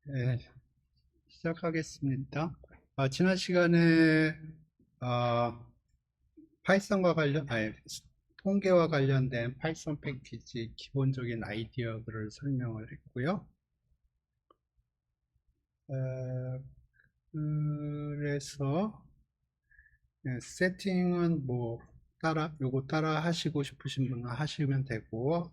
네, 시작하겠습니다. 지난 시간에 파이썬과 통계와 관련된 파이썬 패키지 기본적인 아이디어들을 설명을 했고요. 그래서 세팅은 뭐 요거 따라 하시고 싶으신 분은 하시면 되고,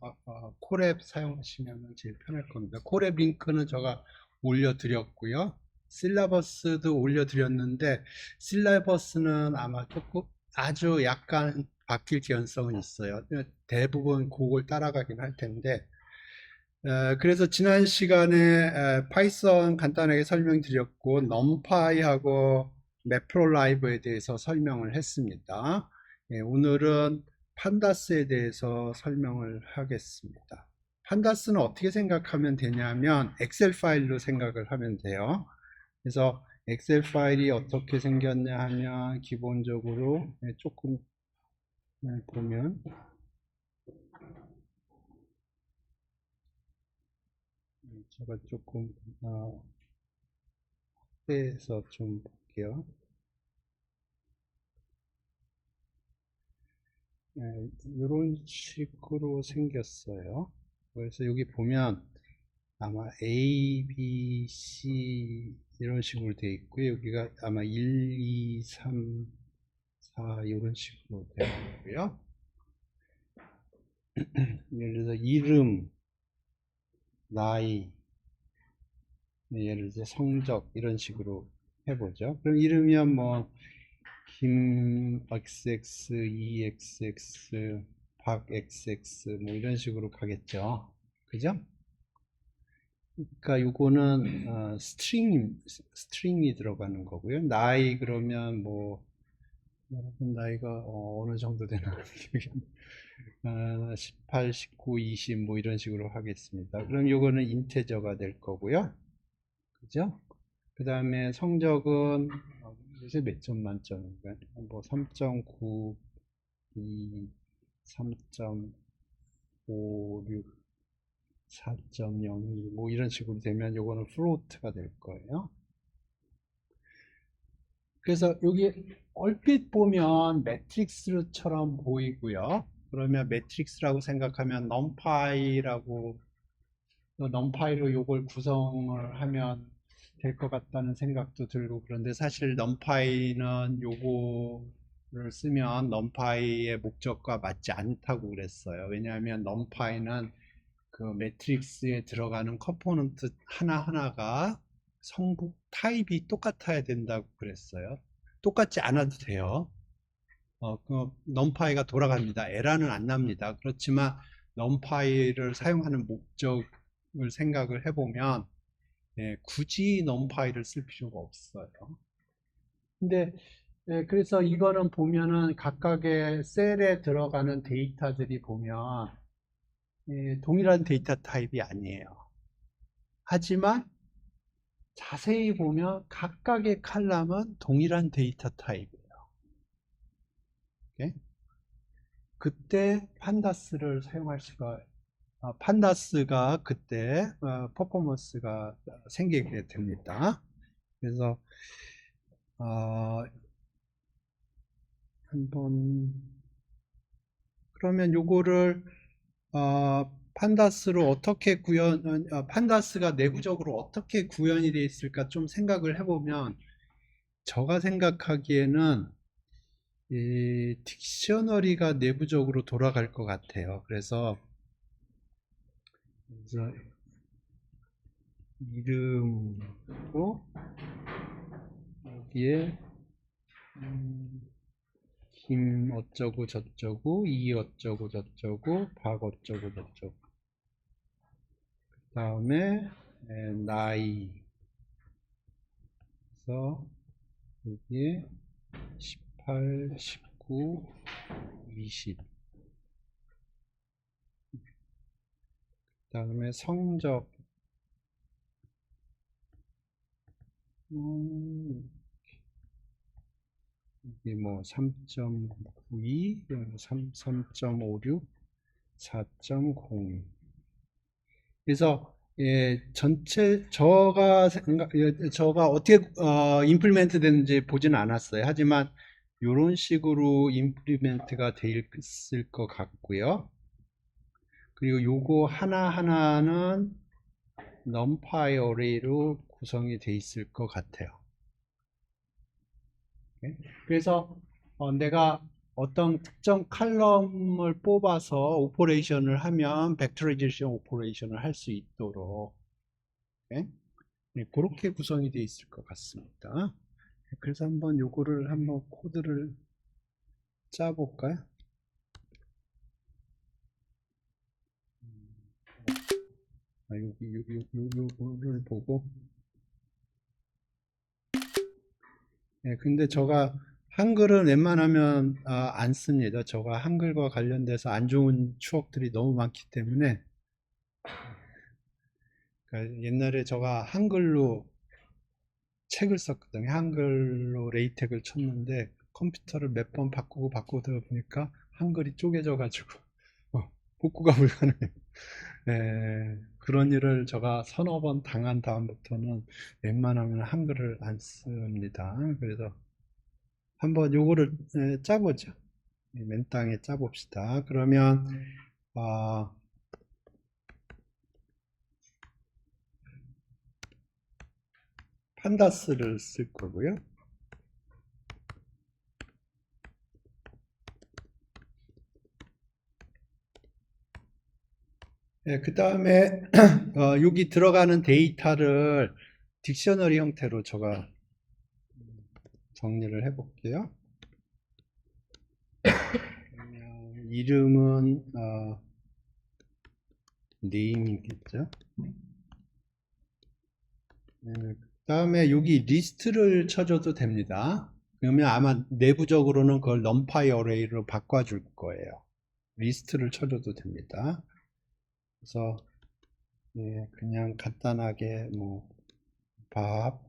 콜앱 사용하시면 제일 편할 겁니다. 콜앱 링크는 제가 올려드렸고요. 실라버스도 올려드렸는데, 실라버스는 아마 조금 아주 약간 바뀔 개연성은 있어요. 대부분 그걸 따라가긴 할 텐데, 그래서 지난 시간에 파이썬 간단하게 설명드렸고, 넘파이하고 매프로라이브에 대해서 설명을 했습니다. 오늘은 판다스에 대해서 설명을 하겠습니다. 판다스는 어떻게 생각하면 되냐면 엑셀 파일로 생각을 하면 돼요. 그래서 엑셀 파일이 어떻게 생겼냐 하면 기본적으로 조금 보면 제가 조금 확대해서 좀 볼게요. 이런 식으로 생겼어요. 그래서 여기 보면 아마 A, B, C 이런 식으로 되어 있고요. 여기가 아마 1, 2, 3, 4 이런 식으로 되어 있고요. 예를 들어서 이름, 나이, 예를 들어서 성적 이런 식으로 해보죠. 그럼 이름이면 뭐 김 XX, EXX, 박 XX 뭐 이런 식으로 가겠죠. 그죠? 그러니까 요거는 스트링이 들어가는 거고요. 나이 그러면 뭐 여러분 나이가 어느 정도 되나 18, 19, 20 뭐 이런 식으로 하겠습니다. 그럼 요거는 인테저가 될 거고요. 그죠? 그 다음에 성적은 요새 몇 점 만점인가요? 뭐 3.9, 2, 3.56, 4.02 뭐 이런 식으로 되면 요거는 플로트가 될 거예요. 그래서 여기 얼핏 보면 매트릭스처럼 보이고요. 그러면 매트릭스라고 생각하면 넘파이로 요걸 구성을 하면 될 것 같다는 생각도 들고, 그런데 사실 넘파이는 요거를 쓰면 넘파이의 목적과 맞지 않다고 그랬어요. 왜냐하면 넘파이는 그 매트릭스에 들어가는 컴포넌트 하나하나가 성분 타입이 똑같아야 된다고 그랬어요. 똑같지 않아도 돼요. 그 넘파이가 돌아갑니다. 에러는 안 납니다. 그렇지만 넘파이를 사용하는 목적을 생각을 해보면 굳이 넘파이를 쓸 필요가 없어요. 근데 그래서 이거는 보면은 각각의 셀에 들어가는 데이터들이 보면 동일한 데이터 타입이 아니에요. 하지만 자세히 보면 각각의 칼럼은 동일한 데이터 타입이에요. 오케이? 그때 판다스를 사용할 수가 판다스가 그때 퍼포먼스가 생기게 됩니다. 그래서 한번 그러면 요거를 판다스로 어떻게 판다스가 내부적으로 어떻게 구현이 되어 있을까 좀 생각을 해보면 제가 생각하기에는 이 딕셔너리가 내부적으로 돌아갈 것 같아요. 그래서 이름고 여기에 김 어쩌고 저쩌고 이 어쩌고 저쩌고 박 어쩌고 저쩌고 그 다음에 나이 그래서 여기에 18, 19, 20 그 다음에 성적 여기 뭐 3.92, 3.56, 4.02 그래서 예, 전체 저가 어떻게 임플리멘트 되는지 보지는 않았어요. 하지만 이런 식으로 임플리멘트가 돼 있을 것 같고요. 그리고 요거 하나하나는 numpy array로 구성이 돼 있을 것 같아요. 네? 그래서 내가 어떤 특정 칼럼을 뽑아서 오퍼레이션을 하면 벡터라이제이션 오퍼레이션을 할 수 있도록 네? 네, 그렇게 구성이 되어 있을 것 같습니다. 그래서 한번 요거를 한번 코드를 짜볼까요? 요거를 보고 네, 근데 제가 한글은 웬만하면 안 씁니다. 제가 한글과 관련돼서 안 좋은 추억들이 너무 많기 때문에 그러니까 옛날에 제가 한글로 책을 썼거든요. 한글로 레이텍을 쳤는데 컴퓨터를 몇 번 바꾸다 보니까 한글이 쪼개져 가지고 복구가 불가능해요. 그런 일을 제가 서너 번 당한 다음부터는 웬만하면 한글을 안 씁니다. 그래서 한번 요거를 짜보죠. 맨땅에 짜봅시다. 그러면 어, 판다스를 쓸 거고요. 그 다음에 여기 들어가는 데이터를 딕셔너리 형태로 제가 정리를 해볼게요. 이름은 name이겠죠. 그 다음에 여기 리스트를 쳐줘도 됩니다. 그러면 아마 내부적으로는 그걸 numpy array로 바꿔줄 거예요. 리스트를 쳐줘도 됩니다. 그래서 그냥 간단하게 뭐 밥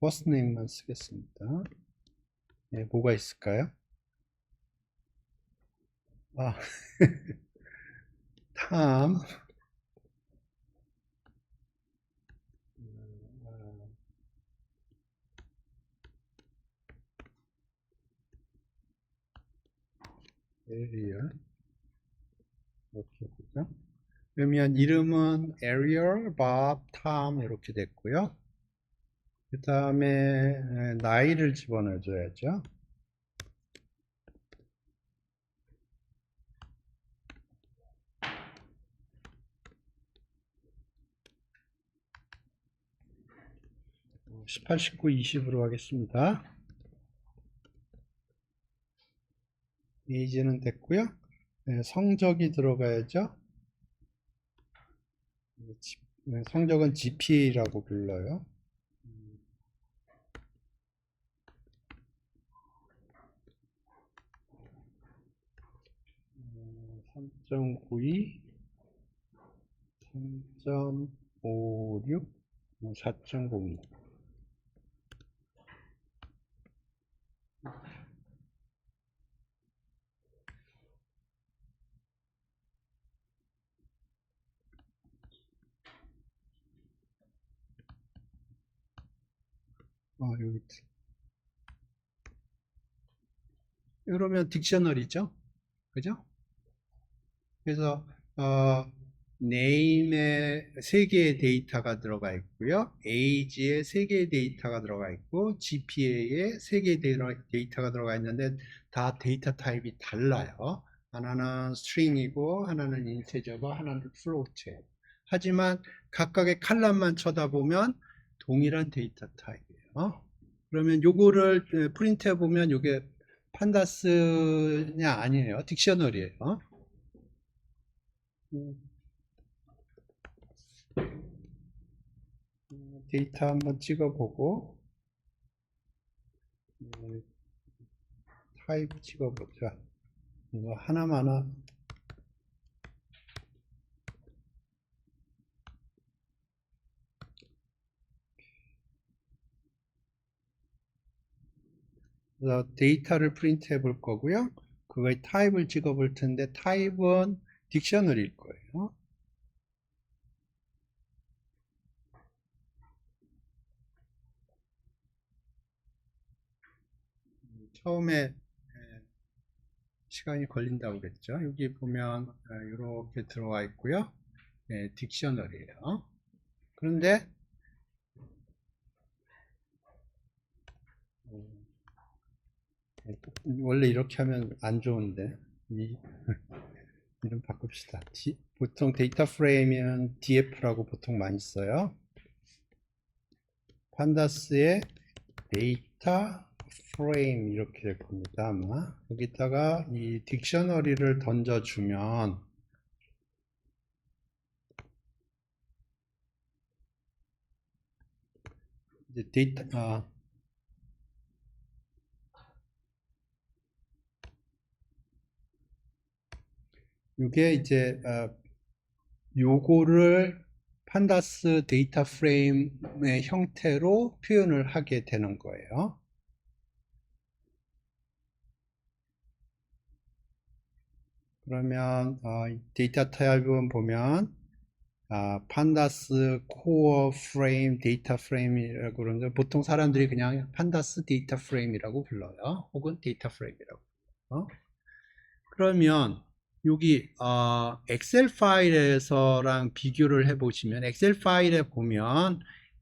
first name만 쓰겠습니다. 뭐가 있을까요? 탐 area 이렇게 되죠. 그러면 이름은 Ariel, Bob, Tom 이렇게 됐고요. 그 다음에 나이를 집어넣어 줘야죠. 18, 19, 20으로 하겠습니다. 에이지는 됐고요. 성적이 들어가야죠. 성적은 GPA라고 불러요. 3.92, 3.56, 4.02. 여기 이러면 딕셔너리죠, 그죠? 그래서 name에 3개의 데이터가 들어가 있고요, age에 3개의 데이터가 들어가 있고, GPA에 3개의 데이터가 들어가 있는데 다 데이터 타입이 달라요. 하나는 string이고, 하나는 integer고, 하나는 float예요. 하지만 각각의 칼럼만 쳐다보면 동일한 데이터 타입이에요. 그러면 요거를 프린트해 보면 요게 판다스냐 아니에요. 딕셔너리예요. 데이터 한번 찍어보고 타입 찍어보자. 이거 하나만 그래서 데이터를 프린트 해볼 거고요. 그거의 타입을 찍어볼 텐데 타입은 딕셔너리일 거예요. 처음에 시간이 걸린다고 그랬죠. 여기 보면 이렇게 들어와 있고요. 딕셔너리예요. 그런데 원래 이렇게 하면 안 좋은데 이름 바꿉시다. 보통 데이터 프레임은 DF라고 보통 많이 써요. 판다스의 데이터 프레임 이렇게 될 겁니다. 아마 여기다가 이 딕셔너리를 던져주면 이제 이게 이제 요거를 판다스 데이터 프레임의 형태로 표현을 하게 되는 거예요. 그러면 데이터 타입은 보면 판다스 코어 프레임, 데이터 프레임이라고 그러는데 보통 사람들이 그냥 판다스 데이터 프레임이라고 불러요. 혹은 데이터 프레임이라고 불러요. 그러면 여기 엑셀 파일에서랑 비교를 해 보시면 엑셀 파일에 보면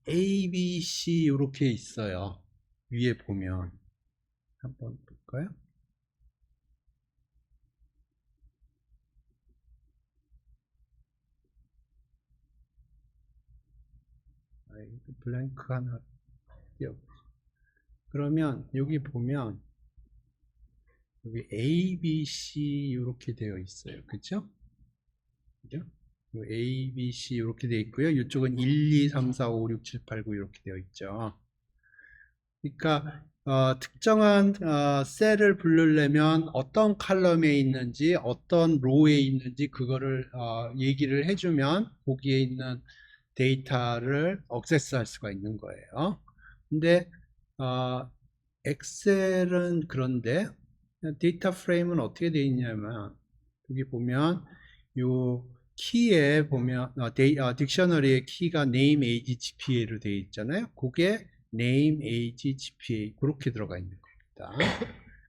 A, B, C 이렇게 있어요. 위에 보면 한번 볼까요? 블랭크 하나 띄워. 그러면 여기 보면 여기 A, B, C 이렇게 되어 있어요. 그죠? 그죠? A, B, C 이렇게 되어 있고요. 이쪽은 1, 2, 3, 4, 5, 6, 7, 8, 9 이렇게 되어 있죠. 그러니까 특정한 셀을 부르려면 어떤 칼럼에 있는지 어떤 로에 있는지 그거를 얘기를 해주면 거기에 있는 데이터를 액세스할 수가 있는 거예요. 근데 엑셀은 그런데 데이터 프레임은 어떻게 되어 있냐면 여기 보면 요 키에 보면 딕셔너리의 키가 name, age, gpa로 되어 있잖아요. 그게 name, age, gpa 그렇게 들어가 있는 겁니다.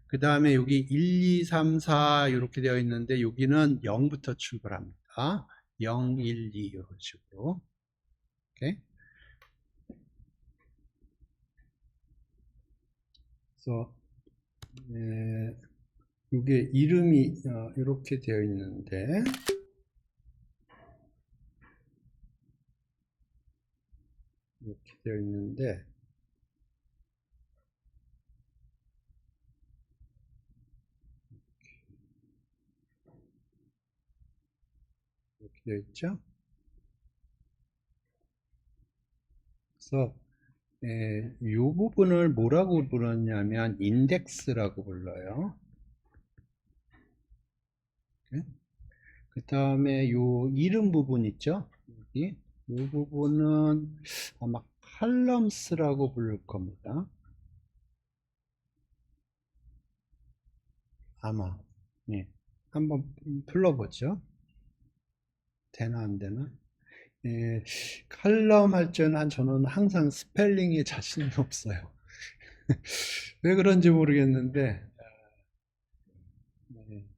그 다음에 여기 1, 2, 3, 4 이렇게 되어 있는데 여기는 0부터 출발합니다. 0, 1, 2 이런 식으로. 오케이? 그래서 이게 이름이 이렇게 되어 있는데 이렇게 되어 있는데 이렇게 되어 있죠. 그래서 이 부분을 뭐라고 부르냐면 인덱스라고 불러요. 그 다음에 요 이름 부분 있죠. 여기 이 부분은 아마 칼럼스라고 부를 겁니다. 아마 한번 불러보죠. 되나 안 되나? 칼럼 할 때는 저는 항상 스펠링에 자신이 없어요. 왜 그런지 모르겠는데 네,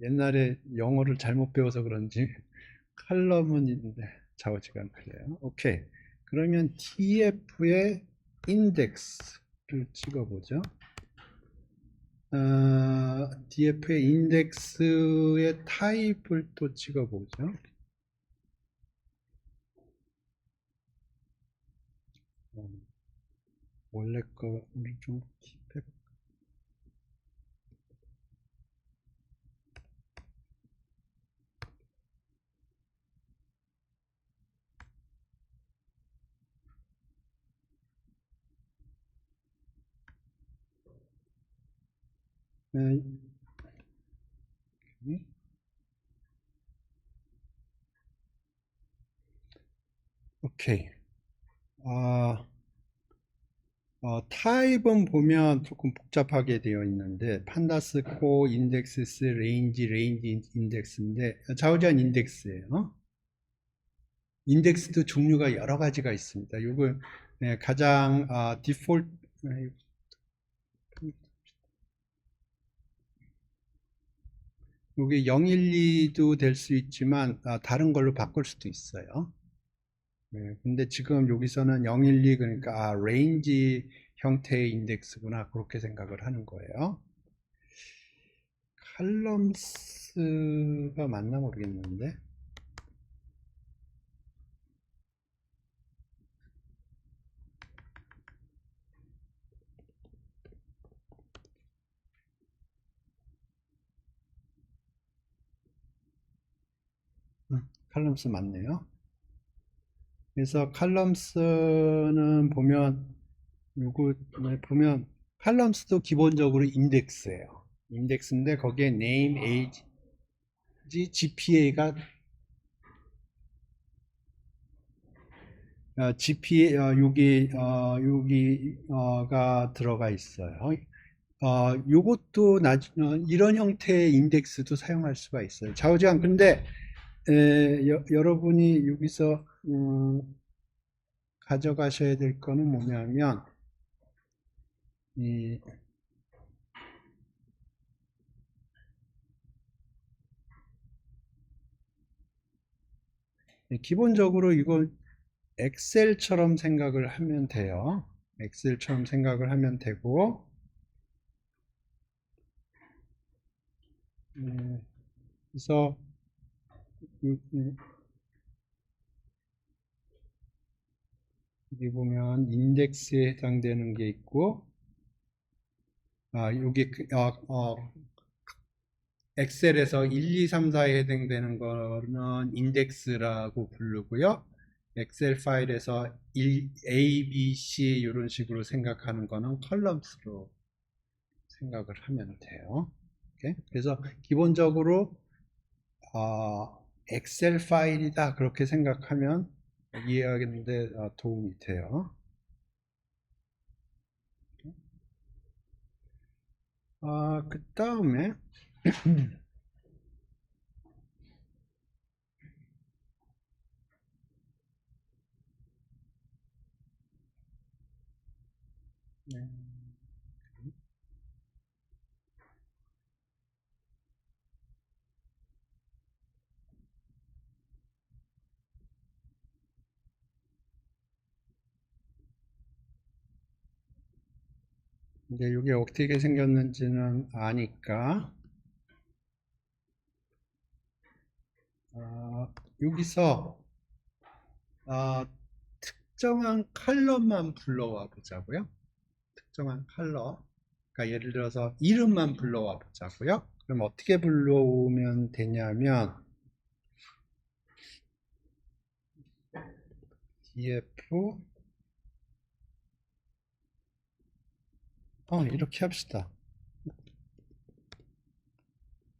옛날에 영어를 잘못 배워서 그런지 칼럼은 있는데 좌우지간 그래요. 오케이. 그러면 TF의 인덱스를 찍어보죠. DF의 인덱스의 타입을 또 찍어보죠. 원래 거를 좀 킵해. 네. 오케이. 타입은 보면 조금 복잡하게 되어 있는데, 판다스, 코, 인덱스스, 레인지 인덱스인데, 좌우지간 인덱스예요. 인덱스도 종류가 여러 가지가 있습니다. 이거 가장 디폴트, 이게 012도 될 수 있지만 다른 걸로 바꿀 수도 있어요. 네, 근데 지금 여기서는 012 그러니까 레인지 형태의 인덱스구나 그렇게 생각을 하는 거예요. 칼럼스가 맞나 모르겠는데. 칼럼스 맞네요. 그래서 칼럼스는 보면 칼럼스도 기본적으로 인덱스예요. 인덱스인데 거기에 name, age, GPA가 여기가 들어가 있어요. 요것도 이런 형태의 인덱스도 사용할 수가 있어요. 좌우지간. 근데 여러분이 여기서 가져가셔야 될 거는 뭐냐면 이 기본적으로 이걸 엑셀처럼 생각을 하면 돼요. 엑셀처럼 생각을 하면 되고, 그래서 여기 보면 인덱스에 해당되는 게 있고, 여기 엑셀에서 1, 2, 3, 4에 해당되는 거는 인덱스라고 부르고요. 엑셀 파일에서 A, B, C 이런 식으로 생각하는 거는 컬럼스로 생각을 하면 돼요. 오케이? 그래서 기본적으로 엑셀 파일이다 그렇게 생각하면 이해하겠는데 도움이 돼요. 그 다음에 이제 이게 어떻게 생겼는지는 아니까 여기서 특정한 컬러만 불러와 보자고요. 특정한 컬러. 그러니까 예를 들어서 이름만 불러와 보자고요. 그럼 어떻게 불러오면 되냐면 df 이렇게 합시다.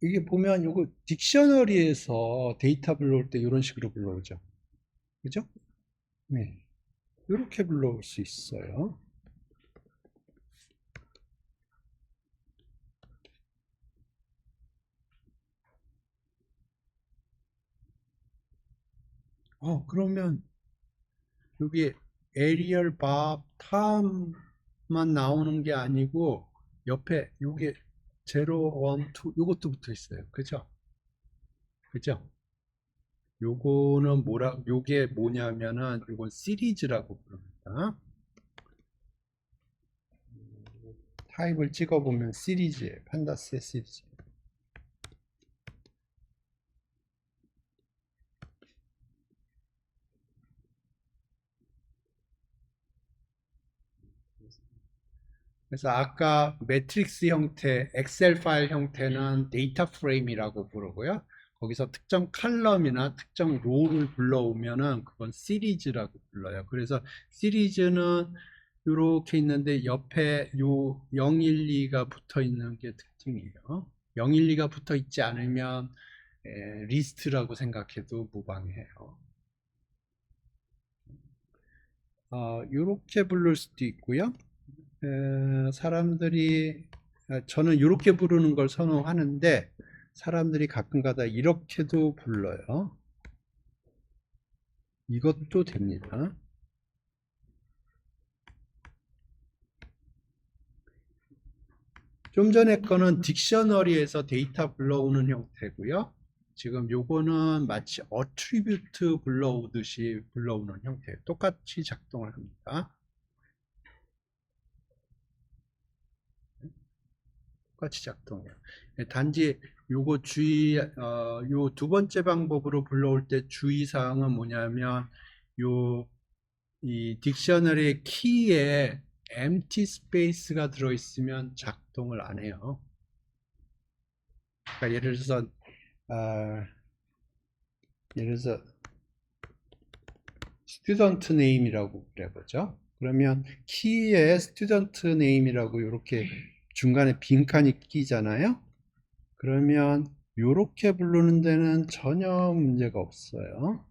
이게 보면 이거 딕셔너리에서 데이터 불러올 때 이런 식으로 불러오죠. 그죠? 네. 이렇게 불러올 수 있어요. 그러면 여기 에리얼 밥 탐만 나오는 게 아니고 옆에 요게 0, 1, 2 요것도 붙어 있어요. 그죠? 그죠? 요게 뭐냐면은 요건 시리즈라고 부릅니다. 타입을 찍어보면 시리즈예요. 판다스의 시리즈. 그래서 아까 매트릭스 형태, 엑셀 파일 형태는 데이터 프레임이라고 부르고요. 거기서 특정 칼럼이나 특정 로우를 불러오면은 그건 시리즈라고 불러요. 그래서 시리즈는 이렇게 있는데 옆에 요 012가 붙어 있는 게 특징이에요. 012가 붙어 있지 않으면 리스트라고 생각해도 무방해요. 이렇게 부를 수도 있고요. 사람들이 저는 이렇게 부르는 걸 선호하는데 사람들이 가끔가다 이렇게도 불러요. 이것도 됩니다. 좀 전에 거는 딕셔너리에서 데이터 불러오는 형태고요. 지금 요거는 마치 어트리뷰트 불러오듯이 불러오는 형태예요. 똑같이 작동을 합니다. 똑같이 작동해요. 단지 요거 요 두 번째 방법으로 불러올 때 주의사항은 뭐냐면 이 딕셔너리의 키에 empty space가 들어있으면 작동을 안 해요. 그러니까 예를 들어서 student name이라고 그래보죠. 그러면 키에 student name이라고 이렇게 중간에 빈칸이 끼잖아요. 그러면 이렇게 부르는 데는 전혀 문제가 없어요.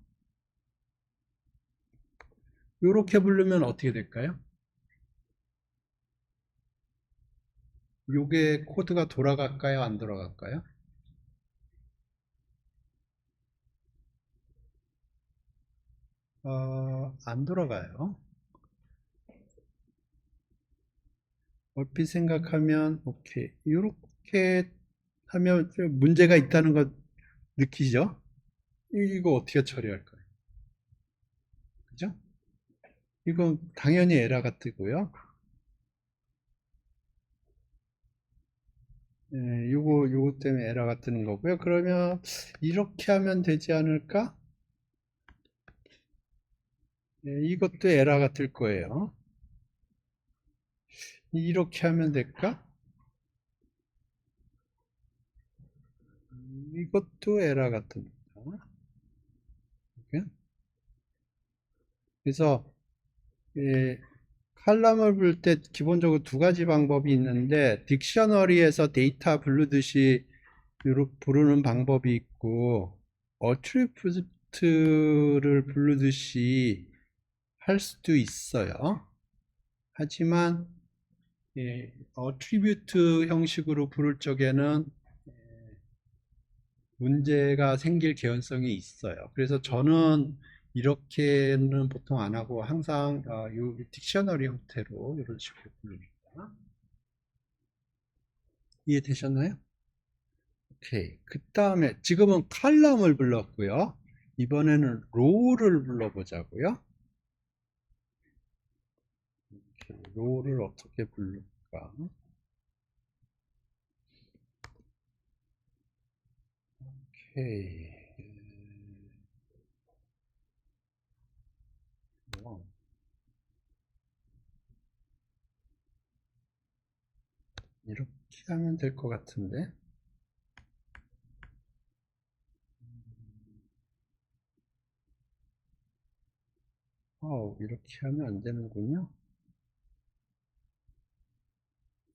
이렇게 부르면 어떻게 될까요? 요게 코드가 돌아갈까요? 안 돌아갈까요? 안 돌아가요. 얼핏 생각하면 오케이. 이렇게 하면 좀 문제가 있다는 거 느끼죠? 이거 어떻게 처리할까요? 그죠? 이건 당연히 에러가 뜨고요. 요거 때문에 에러가 뜨는 거고요. 그러면 이렇게 하면 되지 않을까? 이것도 에러가 뜰 거예요. 이렇게 하면 될까? 이것도 에러가 뜹니다. 이렇게. 그래서 칼럼을 부를 때 기본적으로 두 가지 방법이 있는데 딕셔너리에서 데이터 부르듯이 부르는 방법이 있고 어트리뷰트를 부르듯이 할 수도 있어요. 하지만 어트리뷰트 형식으로 부를 적에는 문제가 생길 개연성이 있어요. 그래서 저는 이렇게는 보통 안 하고 항상 이 딕셔너리 형태로 이런 식으로 부릅니다. 이해되셨나요? 오케이. 그 다음에 지금은 칼럼을 불렀고요. 이번에는 로우를 불러보자고요. 로우를 어떻게 부를까? 오케이. 이렇게 하면 될 것 같은데. 이렇게 하면 안 되는군요.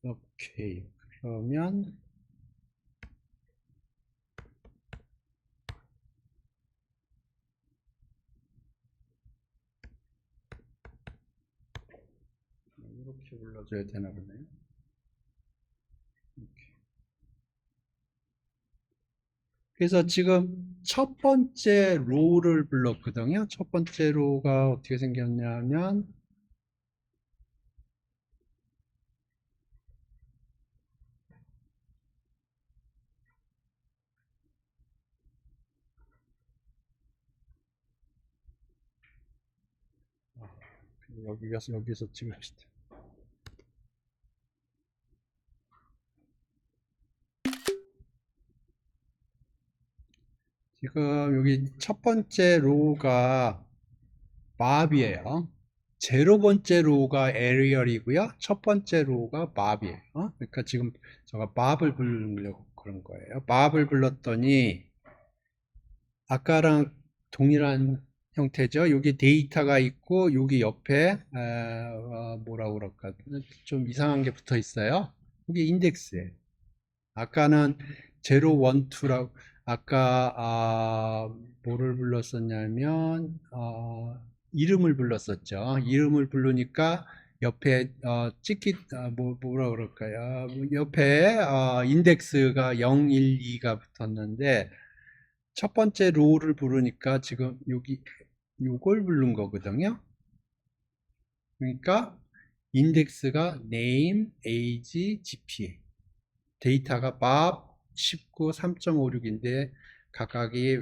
오케이. 그러면 이렇게 불러줘야 되나 보네요. 이렇게. 그래서 지금 첫 번째 로우를 불렀거든요. 첫 번째 로우가 어떻게 생겼냐면 여기서 찍읍시다. 지금 여기 첫 번째 로우가 map이에요. 제로 번째 로우가 aerial이고요. 첫 번째 로우가 map이에요. 그러니까 지금 제가 map을 부르려고 그런 거예요. map을 불렀더니 아까랑 동일한 형태죠. 여기 데이터가 있고 여기 옆에 뭐라고 그럴까 좀 이상한 게 붙어 있어요. 여기 인덱스예요. 아까는 0, 1, 2라고 아까 뭐를 불렀었냐면 이름을 불렀었죠. 이름을 부르니까 옆에 뭐라 그럴까요? 옆에 인덱스가 0, 1, 2가 붙었는데 첫 번째 로우를 부르니까 지금 여기 요걸 부른 거거든요. 그러니까 인덱스가 name, age, gpa. 데이터가 bob, 19, 3.56인데 각각이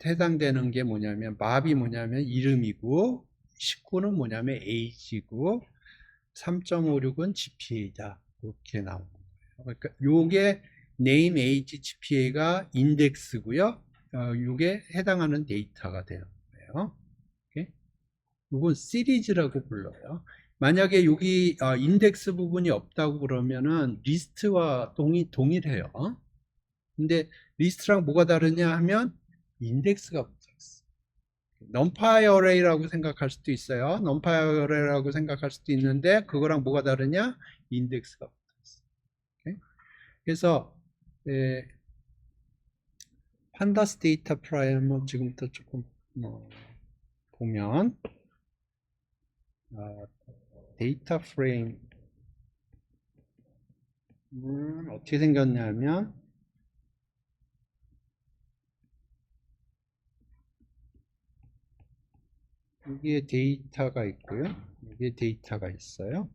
해당되는 게 뭐냐면 bob이 뭐냐면 이름이고 19는 뭐냐면 age이고 3.56은 GPA다. 이렇게 나오는 거예요. 그러니까 요게 name, age, GPA가 인덱스고요. 요게 해당하는 데이터가 되는 거예요. 오케이? 요건 시리즈라고 불러요. 만약에 여기 인덱스 부분이 없다고 그러면은 리스트와 동일해요. 근데 리스트랑 뭐가 다르냐 하면 인덱스가 붙어 있어. numpy array라고 생각할 수도 있어요. numpy array라고 생각할 수도 있는데 그거랑 뭐가 다르냐? 인덱스가 붙어 있어. 오케이? 그래서 판다스 데이터 프라임은 지금부터 조금 보면 데이터 프레임 어떻게 생겼냐면 여기에 데이터가 있고요. 여기에 데이터가 있어요.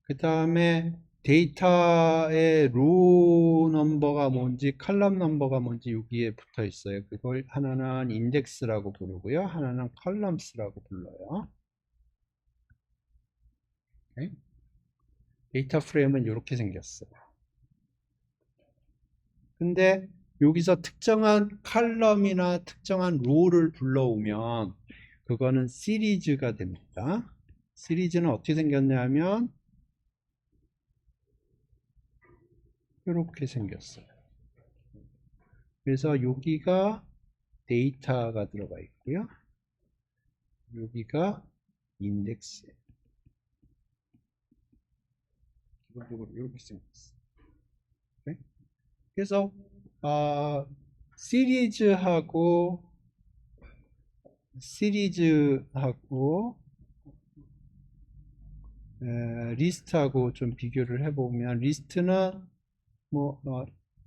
그 다음에 데이터의 로우 넘버가 뭔지 컬럼 넘버가 뭔지 여기에 붙어 있어요. 그걸 하나는 인덱스라고 부르고요. 하나는 컬럼스라고 불러요. 오케이? 데이터 프레임은 이렇게 생겼어요. 근데 여기서 특정한 컬럼이나 특정한 로우를 불러오면 그거는 시리즈가 됩니다. 시리즈는 어떻게 생겼냐면 이렇게 생겼어요. 그래서 여기가 데이터가 들어가 있고요. 여기가 인덱스. 기본적으로 이렇게 생겼어요. 네? 그래서 시리즈하고 리스트하고 좀 비교를 해보면 리스트는 뭐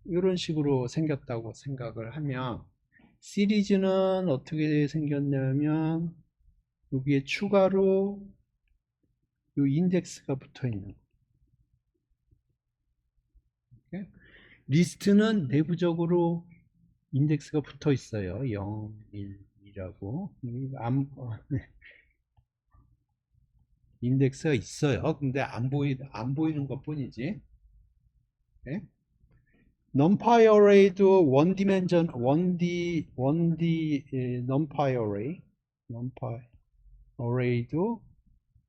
이런 식으로 생겼다고 생각을 하면 시리즈는 어떻게 생겼냐면 여기에 추가로 이 인덱스가 붙어 있는 거예요. 리스트는 내부적으로 인덱스가 붙어 있어요. 0, 1, 2라고. 인덱스가 있어요. 근데 안 보이는 것 뿐이지. 네? numpy array도 원디 numpy array도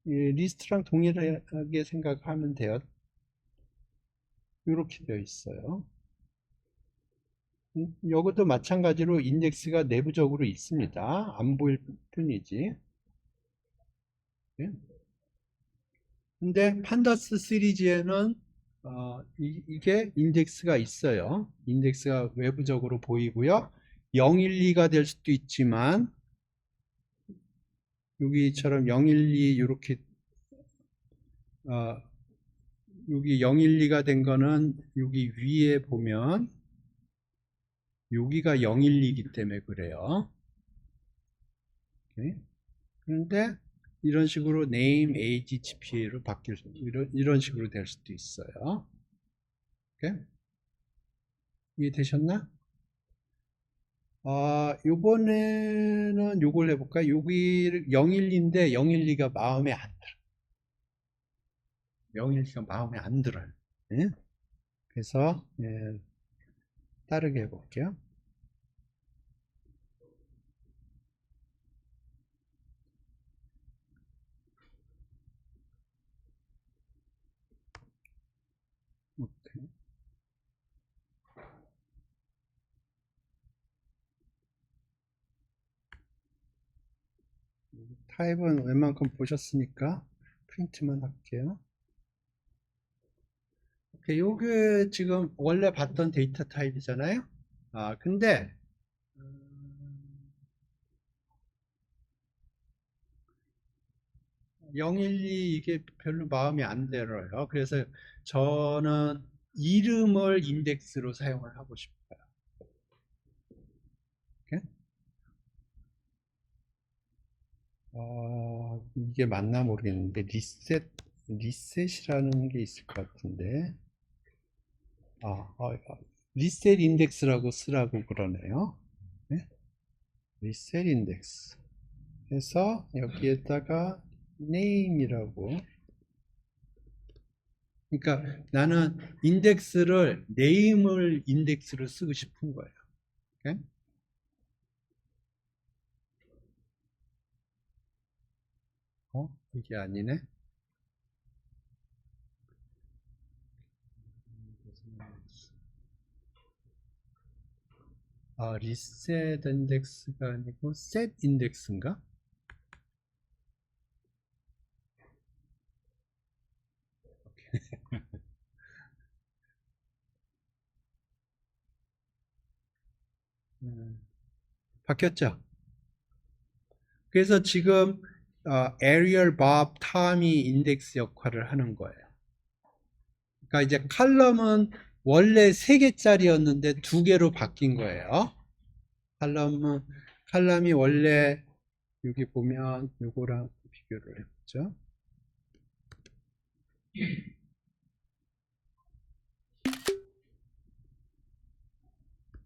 리스트랑 동일하게 생각하면 돼요. 이렇게 되어 있어요. 이것도 마찬가지로 인덱스가 내부적으로 있습니다. 안 보일 뿐이지. 네? 근데 판다스 시리즈에는 이게 인덱스가 있어요. 인덱스가 외부적으로 보이고요. 0, 1, 2가 될 수도 있지만 여기처럼 0, 1, 2 이렇게 여기 0, 1, 2가 된 거는 여기 위에 보면 여기가 0, 1, 2이기 때문에 그래요. 오케이? 그런데 이런 식으로 name, age, GPA로 바뀔 이런 식으로 될 수도 있어요. 오케이? 이해되셨나? 요번에는 요걸 해볼까? 여기 012인데 012가 마음에 안 들어. 012가 마음에 안 들어요. 예? 그래서 따르게 해볼게요. 오케이. 타입은 웬만큼 보셨으니까 프린트만 할게요. 오케이, 요게 지금 원래 봤던 데이터 타입이잖아요. 근데 012 이게 별로 마음에 안 들어요. 그래서 저는 이름을 인덱스로 사용을 하고 싶어요. 이렇게? 이게 맞나 모르겠는데 리셋이라는 게 있을 것 같은데 리셋 인덱스라고 쓰라고 그러네요. 네? 리셋 인덱스 해서 여기에다가 name이라고, 그러니까 나는 인덱스를 name을 인덱스로 쓰고 싶은 거예요. 오케이? 이게 아니네. 리셋 인덱스가 아니고 셋 인덱스인가? 바뀌었죠? 그래서 지금 Arial, Bob, Tom이 인덱스 역할을 하는 거예요. 그러니까 이제 칼럼은 원래 3개짜리였는데 2개로 바뀐 거예요. 칼럼이 원래 여기 보면 요거랑 비교를 해보죠.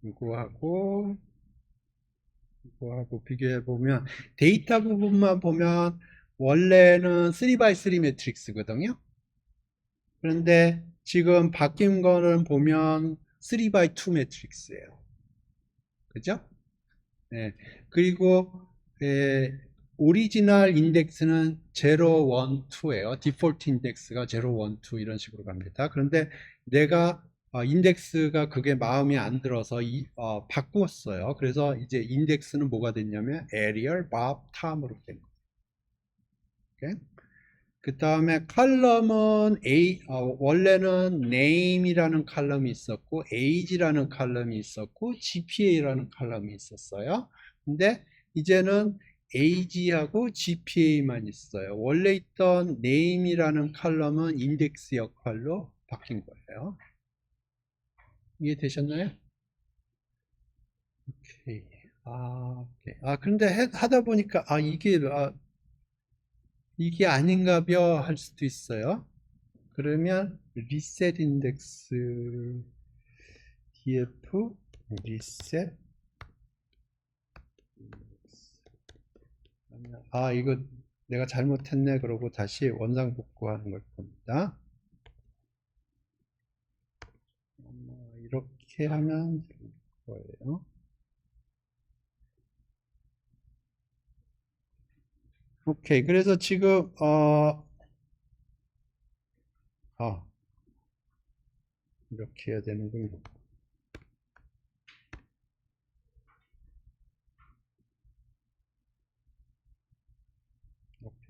이거하고 비교해 보면 데이터 부분만 보면 원래는 3x3 매트릭스거든요. 그런데 지금 바뀐 거는 보면 3x2 매트릭스예요. 그죠? 네. 그리고 오리지널 인덱스는 0, 1, 2예요. 디폴트 인덱스가 0, 1, 2 이런 식으로 갑니다. 그런데 내가 인덱스가 그게 마음에 안 들어서 바꾸었어요. 그래서 이제 인덱스는 뭐가 됐냐면 Arial, Bob, Tom으로 된 거예요. 그 다음에 칼럼은 원래는 name이라는 칼럼이 있었고 age라는 칼럼이 있었고 GPA라는 칼럼이 있었어요. 근데 이제는 age하고 GPA만 있어요. 원래 있던 name이라는 칼럼은 인덱스 역할로 바뀐 거예요. 이해되셨나요? 오케이. 오케이. 그런데 하다 보니까 이게 아닌가벼 할 수도 있어요. 그러면 리셋 인덱스 df 리셋 이거 내가 잘못했네 그러고 다시 원상 복구하는 걸 겁니다. 이렇게 하면 될 거예요. 오케이. 그래서 지금 이렇게 해야 되는군요.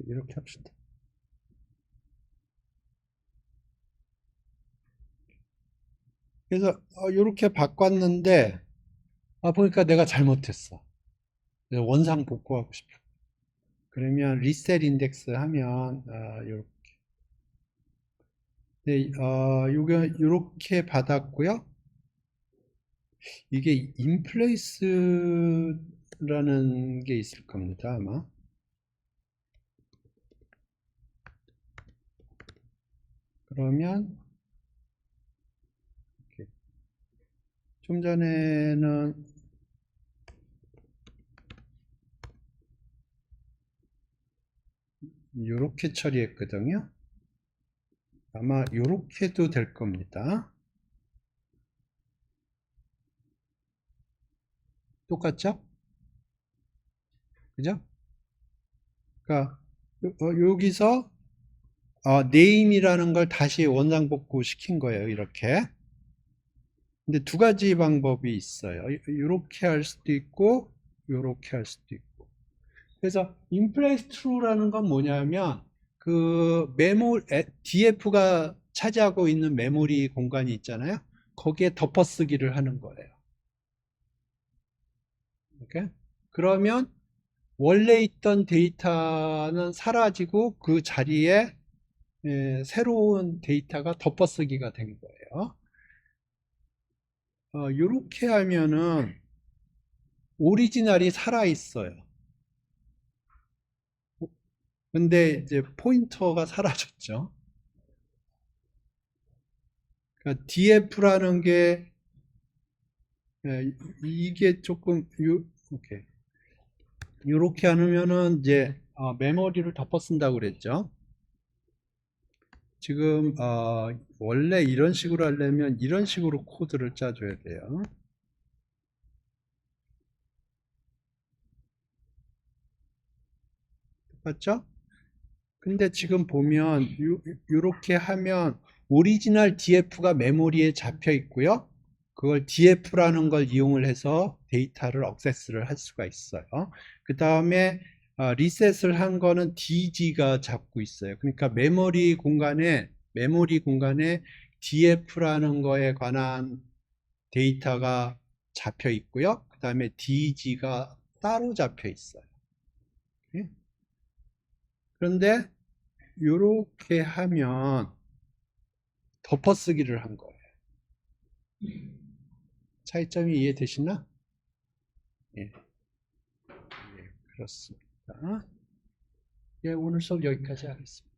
이렇게 합시다. 그래서 이렇게 바꿨는데 보니까 내가 잘못했어. 원상 복구하고 싶어. 그러면 리셋 인덱스 하면 이렇게 이렇게 받았고요. 이게 인플레이스라는 게 있을 겁니다, 아마. 그러면 이렇게. 좀 전에는 이렇게 처리했거든요. 아마 이렇게도 될 겁니다. 똑같죠? 그죠? 그러니까 여기서 name이라는 걸 다시 원상복구 시킨 거예요. 이렇게. 근데 2가지 방법이 있어요. 이렇게 할 수도 있고 이렇게 할 수도 있고. 그래서 인플레이스 true라는 건 뭐냐면 그 df가 차지하고 있는 메모리 공간이 있잖아요. 거기에 덮어쓰기를 하는 거예요. 이렇게. 그러면 원래 있던 데이터는 사라지고 그 자리에 새로운 데이터가 덮어쓰기가 된 거예요. 이렇게 하면은 오리지널이 살아 있어요. 근데 이제 포인터가 사라졌죠. 그러니까 df라는 게 이게 조금 오케이. 이렇게 하면은 이제 메모리를 덮어 쓴다고 그랬죠. 지금 원래 이런 식으로 하려면 이런 식으로 코드를 짜줘야 돼요. 맞죠? 근데 지금 보면 이렇게 하면 오리지널 df가 메모리에 잡혀 있고요. 그걸 df라는 걸 이용을 해서 데이터를 액세스를 할 수가 있어요. 그 다음에 리셋을 한 거는 dg가 잡고 있어요. 그러니까 메모리 공간에 df라는 거에 관한 데이터가 잡혀 있고요. 그 다음에 dg가 따로 잡혀 있어요. 예? 그런데 이렇게 하면 덮어쓰기를 한 거예요. 차이점이 이해되시나? 예, 예, 그렇습니다. 예, 오늘 수업 여기까지 하겠습니다.